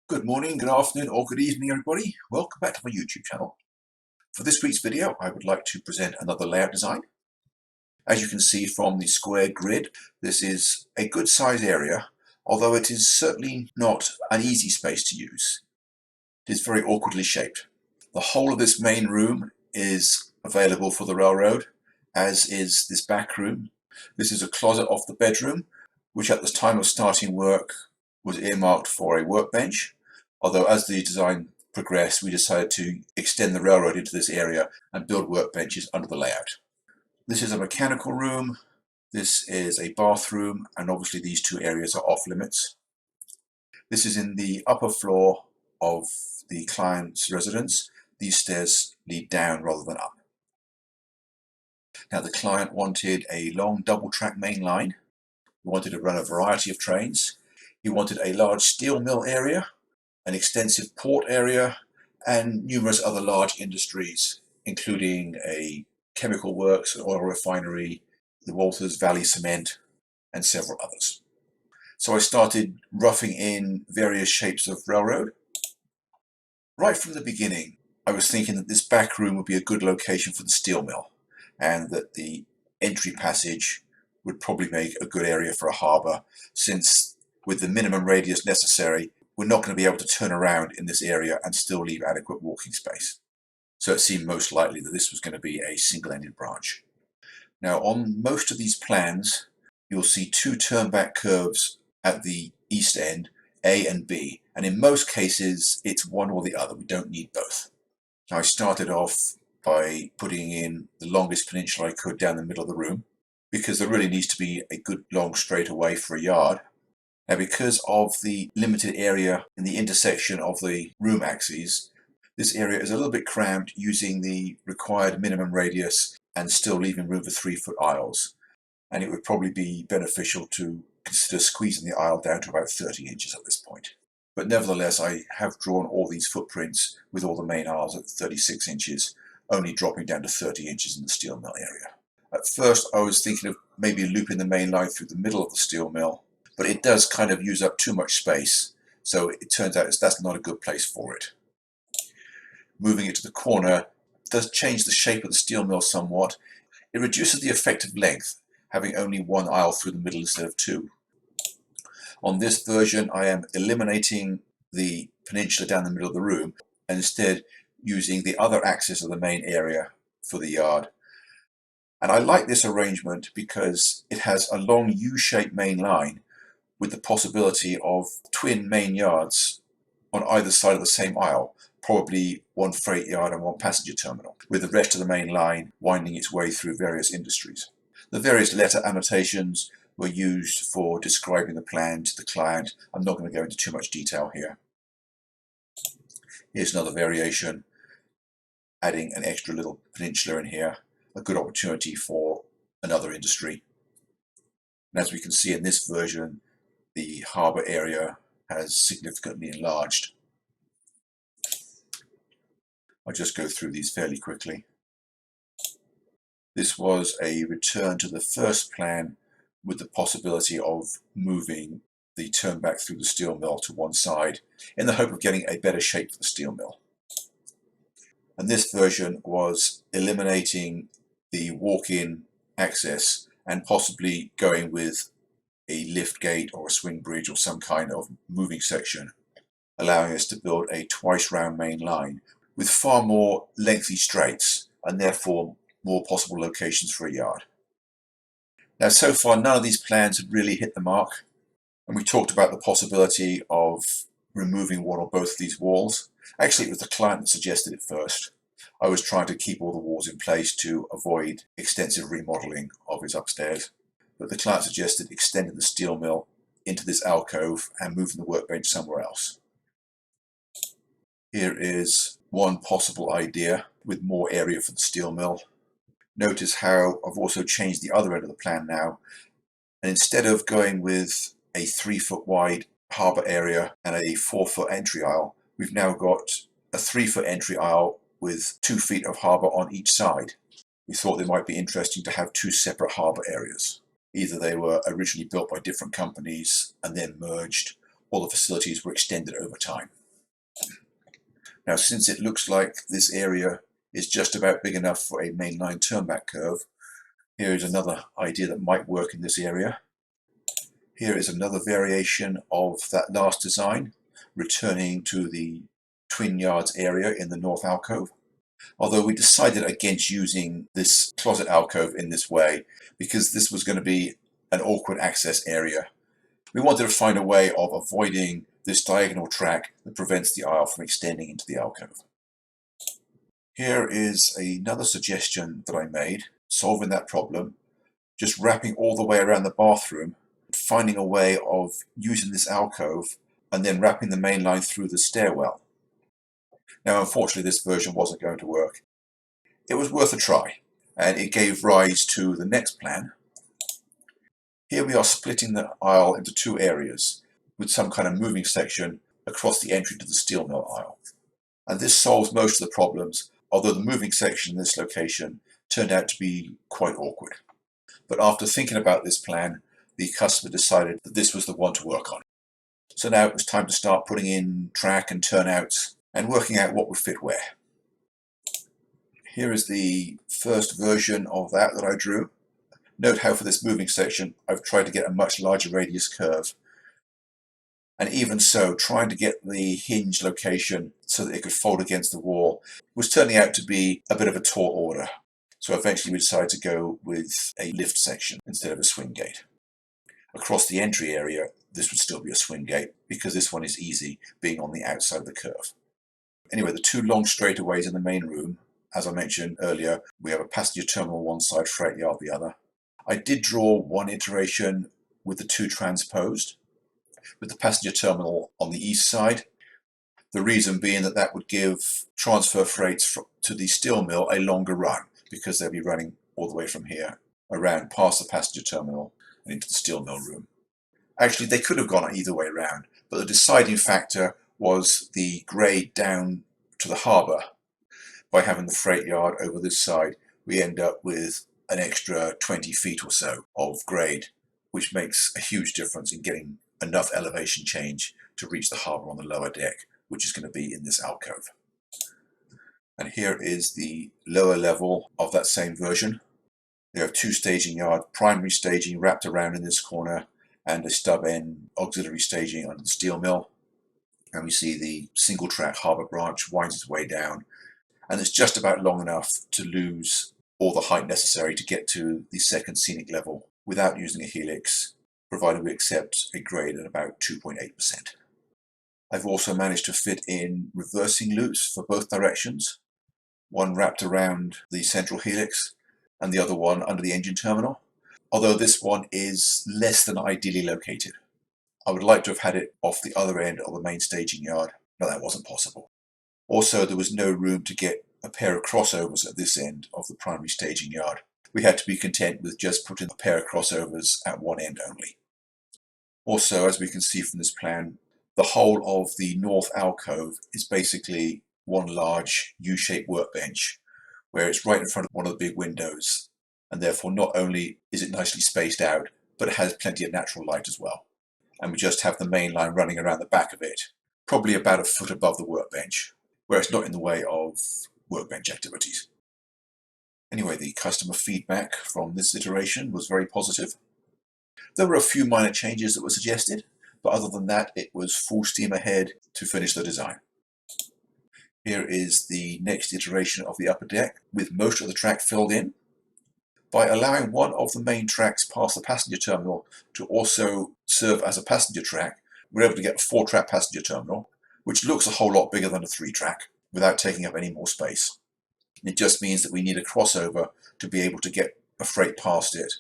Good morning, good afternoon, or good evening, everybody. Welcome back to my YouTube channel. For this week's video, I would like to present another layout design. As you can see from the square grid, this is a good size area, although it is certainly not an easy space to use. It is very awkwardly shaped. The whole of this main room is available for the railroad, as is this back room. This is a closet off the bedroom, which at the time of starting work was earmarked for a workbench. Although as the design progressed, we decided to extend the railroad into this area and build workbenches under the layout. This is a mechanical room, this is a bathroom, and obviously these two areas are off limits. This is in the upper floor of the client's residence. These stairs lead down rather than up. Now the client wanted a long double-track main line. He wanted to run a variety of trains. He wanted a large steel mill area, an extensive port area, and numerous other large industries, including a chemical works, an oil refinery, the Walters Valley Cement, and several others. So I started roughing in various shapes of railroad. Right from the beginning, I was thinking that this back room would be a good location for the steel mill, and that the entry passage would probably make a good area for a harbour, since with the minimum radius necessary, we're not going to be able to turn around in this area and still leave adequate walking space. So it seemed most likely that this was going to be a single-ended branch. Now on most of these plans, you'll see two turn-back curves at the east end, A and B, and in most cases it's one or the other. We don't need both. Now I started off by putting in the longest peninsula I could down the middle of the room, because there really needs to be a good long straightaway for a yard. Now, because of the limited area in the intersection of the room axes, this area is a little bit cramped using the required minimum radius and still leaving room for 3-foot aisles. And it would probably be beneficial to consider squeezing the aisle down to about 30 inches at this point. But nevertheless, I have drawn all these footprints with all the main aisles at 36 inches, only dropping down to 30 inches in the steel mill area. At first, I was thinking of maybe looping the main line through the middle of the steel mill, but it does kind of use up too much space, so it turns out that's not a good place for it. Moving it to the corner does change the shape of the steel mill somewhat. It reduces the effective length, having only one aisle through the middle instead of two. On this version, I am eliminating the peninsula down the middle of the room and instead using the other axis of the main area for the yard. And I like this arrangement because it has a long U-shaped main line with the possibility of twin main yards on either side of the same aisle, probably one freight yard and one passenger terminal, with the rest of the main line winding its way through various industries. The various letter annotations were used for describing the plan to the client. I'm not going to go into too much detail here. Here's another variation, adding an extra little peninsula in here, a good opportunity for another industry. And as we can see in this version, the harbour area has significantly enlarged. I'll just go through these fairly quickly. This was a return to the first plan with the possibility of moving the turnback through the steel mill to one side in the hope of getting a better shape for the steel mill. And this version was eliminating the walk-in access and possibly going with a lift gate or a swing bridge or some kind of moving section, allowing us to build a twice round main line with far more lengthy straights and therefore more possible locations for a yard. Now so far none of these plans have really hit the mark, and we talked about the possibility of removing one or both of these walls. Actually it was the client that suggested it first. I was trying to keep all the walls in place to avoid extensive remodeling of his upstairs. But the client suggested extending the steel mill into this alcove and moving the workbench somewhere else. Here is one possible idea with more area for the steel mill. Notice how I've also changed the other end of the plan now, and instead of going with a 3-foot wide harbour area and a 4-foot entry aisle, we've now got a 3-foot entry aisle with 2 feet of harbour on each side. We thought it might be interesting to have two separate harbour areas. Either they were originally built by different companies and then merged, all the facilities were extended over time. Now, since it looks like this area is just about big enough for a mainline turnback curve, here is another idea that might work in this area. Here is another variation of that last design, returning to the twin yards area in the north alcove. Although we decided against using this closet alcove in this way because this was going to be an awkward access area. We wanted to find a way of avoiding this diagonal track that prevents the aisle from extending into the alcove. Here is another suggestion that I made, solving that problem, just wrapping all the way around the bathroom, finding a way of using this alcove and then wrapping the main line through the stairwell. Now, unfortunately, this version wasn't going to work. It was worth a try, and it gave rise to the next plan. Here we are splitting the aisle into two areas with some kind of moving section across the entry to the steel mill aisle. And this solves most of the problems, although the moving section in this location turned out to be quite awkward. But after thinking about this plan, the customer decided that this was the one to work on. So now it was time to start putting in track and turnouts and working out what would fit where. Here is the first version of that I drew. Note how for this moving section I've tried to get a much larger radius curve. And even so, trying to get the hinge location so that it could fold against the wall was turning out to be a bit of a tall order. So eventually we decided to go with a lift section instead of a swing gate. Across the entry area, this would still be a swing gate because this one is easy, being on the outside of the curve. Anyway, the two long straightaways in the main room, as I mentioned earlier, we have a passenger terminal one side, freight yard the other. I did draw one iteration with the two transposed, with the passenger terminal on the east side. The reason being that that would give transfer freights to the steel mill a longer run because they'll be running all the way from here around past the passenger terminal and into the steel mill room. Actually, they could have gone either way around, but the deciding factor was the grade down to the harbour. By having the freight yard over this side, we end up with an extra 20 feet or so of grade, which makes a huge difference in getting enough elevation change to reach the harbour on the lower deck, which is going to be in this alcove. And here is the lower level of that same version. We have two staging yard, primary staging wrapped around in this corner, and a stub end auxiliary staging under the steel mill. And we see the single track harbour branch winds its way down, and it's just about long enough to lose all the height necessary to get to the second scenic level without using a helix, provided we accept a grade at about 2.8%. I've also managed to fit in reversing loops for both directions, one wrapped around the central helix and the other one under the engine terminal, although this one is less than ideally located. I would like to have had it off the other end of the main staging yard, but that wasn't possible. Also, there was no room to get a pair of crossovers at this end of the primary staging yard. We had to be content with just putting a pair of crossovers at one end only. Also, as we can see from this plan, the whole of the north alcove is basically one large U-shaped workbench, where it's right in front of one of the big windows, and therefore not only is it nicely spaced out, but it has plenty of natural light as well. And we just have the main line running around the back of it, probably about a foot above the workbench, where it's not in the way of workbench activities. Anyway, the customer feedback from this iteration was very positive. There were a few minor changes that were suggested, but other than that, it was full steam ahead to finish the design. Here is the next iteration of the upper deck, with most of the track filled in. By allowing one of the main tracks past the passenger terminal to also serve as a passenger track, we're able to get a 4-track passenger terminal, which looks a whole lot bigger than a 3-track, without taking up any more space. It just means that we need a crossover to be able to get a freight past it.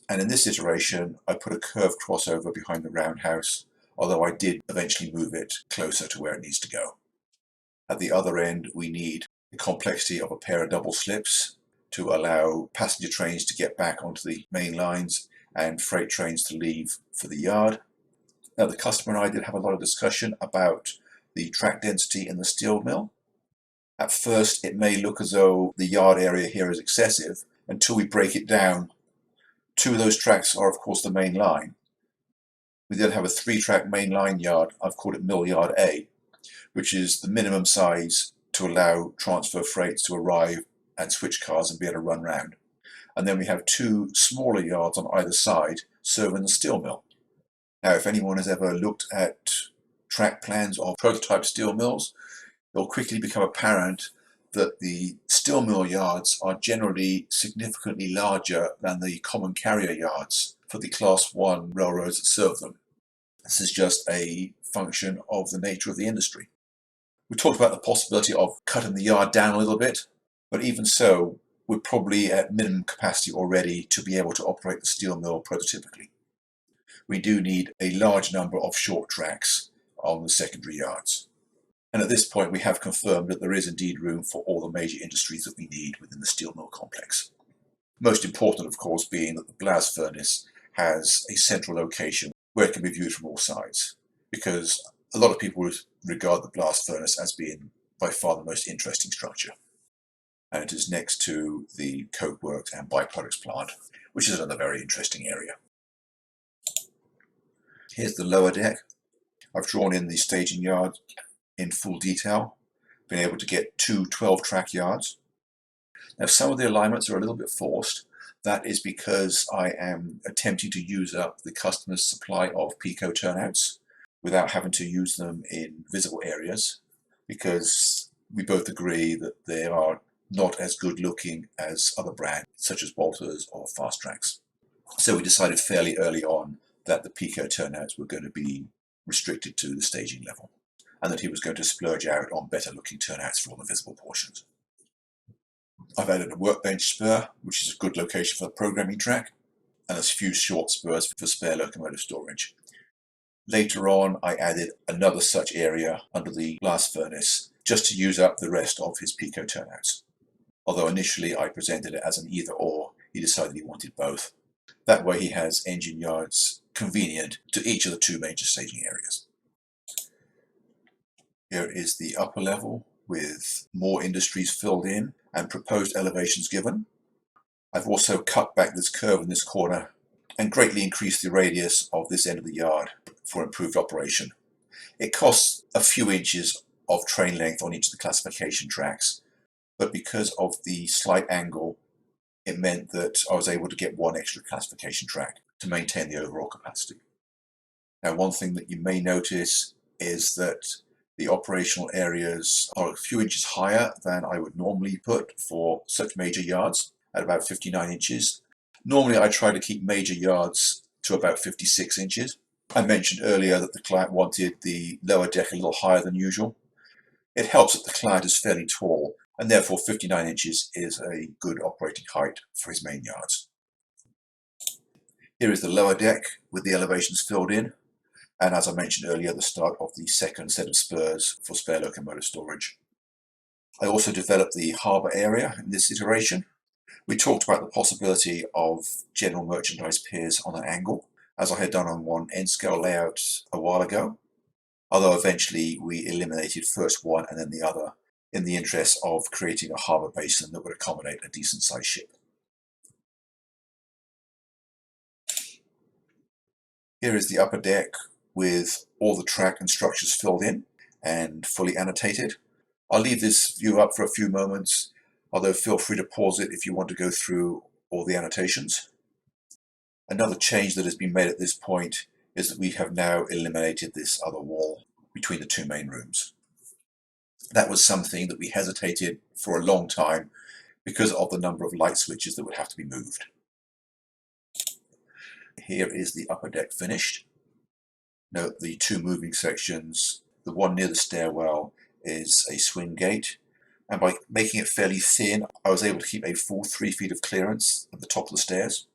And in this iteration, I put a curved crossover behind the roundhouse, although I did eventually move it closer to where it needs to go. At the other end, we need the complexity of a pair of double slips to allow passenger trains to get back onto the main lines and freight trains to leave for the yard. Now, the customer and I did have a lot of discussion about the track density in the steel mill. At first, it may look as though the yard area here is excessive until we break it down. Two of those tracks are, of course, the main line. We then have a 3-track mainline yard. I've called it Mill Yard A, which is the minimum size to allow transfer freights to arrive and switch cars and be able to run round. And then we have 2 smaller yards on either side serving the steel mill. Now, if anyone has ever looked at track plans of prototype steel mills, it'll quickly become apparent that the steel mill yards are generally significantly larger than the common carrier yards for the Class 1 railroads that serve them. This is just a function of the nature of the industry. We talked about the possibility of cutting the yard down a little bit, but even so, we're probably at minimum capacity already to be able to operate the steel mill prototypically. We do need a large number of short tracks on the secondary yards. And at this point, we have confirmed that there is indeed room for all the major industries that we need within the steel mill complex. Most important, of course, being that the blast furnace has a central location where it can be viewed from all sides, because a lot of people regard the blast furnace as being by far the most interesting structure. And it is next to the coke works and byproducts plant, which is another very interesting area. Here's the lower deck. I've drawn in the staging yard in full detail, been able to get 2 12-track yards. Now, some of the alignments are a little bit forced. That is because I am attempting to use up the customer's supply of Pico turnouts without having to use them in visible areas, because we both agree that they are not as good looking as other brands such as Bolters or Fast Tracks. So we decided fairly early on that the Pico turnouts were going to be restricted to the staging level, and that he was going to splurge out on better looking turnouts for all the visible portions. I've added a workbench spur, which is a good location for the programming track, and a few short spurs for spare locomotive storage. Later on, I added another such area under the blast furnace just to use up the rest of his Pico turnouts. Although initially I presented it as an either or, he decided he wanted both. That way he has engine yards convenient to each of the 2 major staging areas. Here is the upper level with more industries filled in and proposed elevations given. I've also cut back this curve in this corner and greatly increased the radius of this end of the yard for improved operation. It costs a few inches of train length on each of the classification tracks, but because of the slight angle, it meant that I was able to get 1 extra classification track to maintain the overall capacity. Now, one thing that you may notice is that the operational areas are a few inches higher than I would normally put for such major yards, at about 59 inches. Normally I try to keep major yards to about 56 inches. I mentioned earlier that the client wanted the lower deck a little higher than usual. It helps that the client is fairly tall, and therefore 59 inches is a good operating height for his main yards. Here is the lower deck with the elevations filled in, and as I mentioned earlier, the start of the second set of spurs for spare locomotive storage. I also developed the harbour area in this iteration. We talked about the possibility of general merchandise piers on an angle, as I had done on one N-scale layout a while ago, although eventually we eliminated first one and then the other in the interest of creating a harbour basin that would accommodate a decent sized ship. Here is the upper deck with all the track and structures filled in and fully annotated. I'll leave this view up for a few moments, although feel free to pause it if you want to go through all the annotations. Another change that has been made at this point is that we have now eliminated this other wall between the 2 main rooms. That was something that we hesitated for a long time because of the number of light switches that would have to be moved. Here is the upper deck finished. Note the 2 moving sections. The one near the stairwell is a swing gate, and by making it fairly thin, I was able to keep a full 3 feet of clearance at the top of the stairs.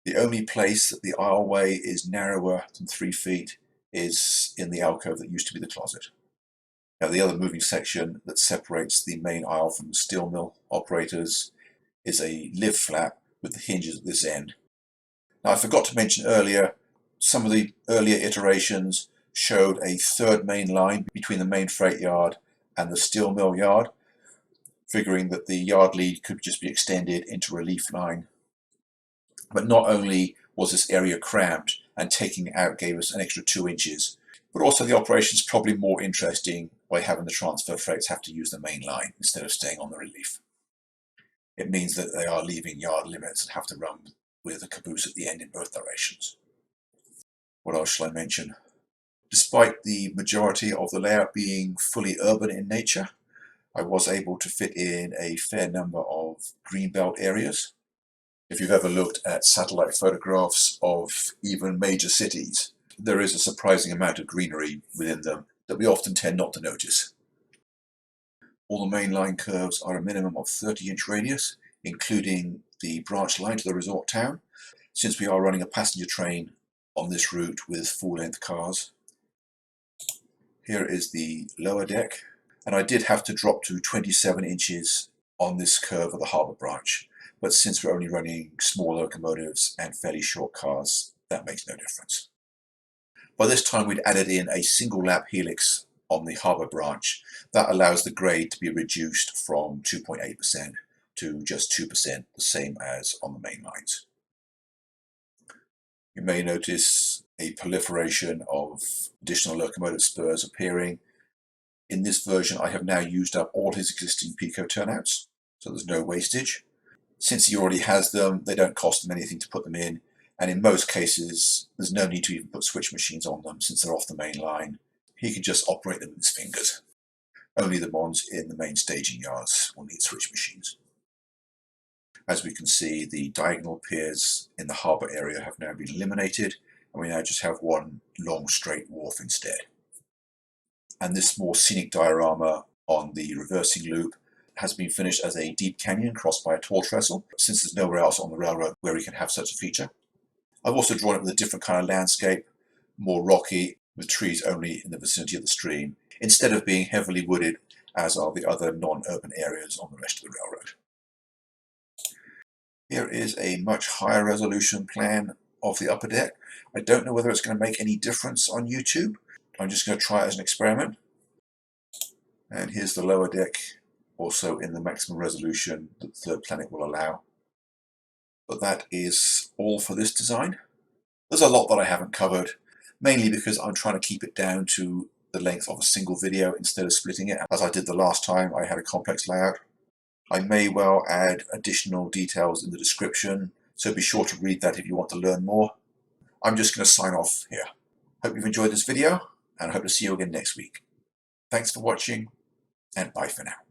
The only place that the aisleway is narrower than 3 feet is in the alcove that used to be the closet. Now, the other moving section that separates the main aisle from the steel mill operators is a live flap with the hinges at this end. Now, I forgot to mention earlier, some of the earlier iterations showed a 3rd main line between the main freight yard and the steel mill yard, figuring that the yard lead could just be extended into relief line. But not only was this area cramped and taking it out gave us an extra 2 inches. But also the operation is probably more interesting by having the transfer freights have to use the main line instead of staying on the relief. It means that they are leaving yard limits and have to run with a caboose at the end in both directions. What else shall I mention? Despite the majority of the layout being fully urban in nature, I was able to fit in a fair number of greenbelt areas. If you've ever looked at satellite photographs of even major cities, there is a surprising amount of greenery within them that we often tend not to notice. All the main line curves are a minimum of 30-inch radius, including the branch line to the resort town, since we are running a passenger train on this route with full-length cars. Here is the lower deck, and I did have to drop to 27 inches on this curve of the harbour branch, but since we're only running small locomotives and fairly short cars, that makes no difference. By this time we'd added in a single lap helix on the harbour branch. That allows the grade to be reduced from 2.8% to just 2%, the same as on the main lines. You may notice a proliferation of additional locomotive spurs appearing. In this version I have now used up all his existing Pico turnouts, so there's no wastage. Since he already has them, they don't cost him anything to put them in, and in most cases there's no need to even put switch machines on them since they're off the main line. He can just operate them with his fingers. Only the ones in the main staging yards will need switch machines. As we can see, the diagonal piers in the harbour area have now been eliminated, and we now just have one long straight wharf instead. And this more scenic diorama on the reversing loop has been finished as a deep canyon crossed by a tall trestle, since there's nowhere else on the railroad where we can have such a feature. I've also drawn it with a different kind of landscape, more rocky, with trees only in the vicinity of the stream, instead of being heavily wooded as are the other non-urban areas on the rest of the railroad. Here is a much higher resolution plan of the upper deck. I don't know whether it's going to make any difference on YouTube. I'm just going to try it as an experiment. And here's the lower deck, also in the maximum resolution that Third Planet will allow. But that is all for this design. There's a lot that I haven't covered, mainly because I'm trying to keep it down to the length of a single video instead of splitting it, as I did the last time I had a complex layout. I may well add additional details in the description, so be sure to read that if you want to learn more. I'm just going to sign off here. Hope you've enjoyed this video, and I hope to see you again next week. Thanks for watching, and bye for now.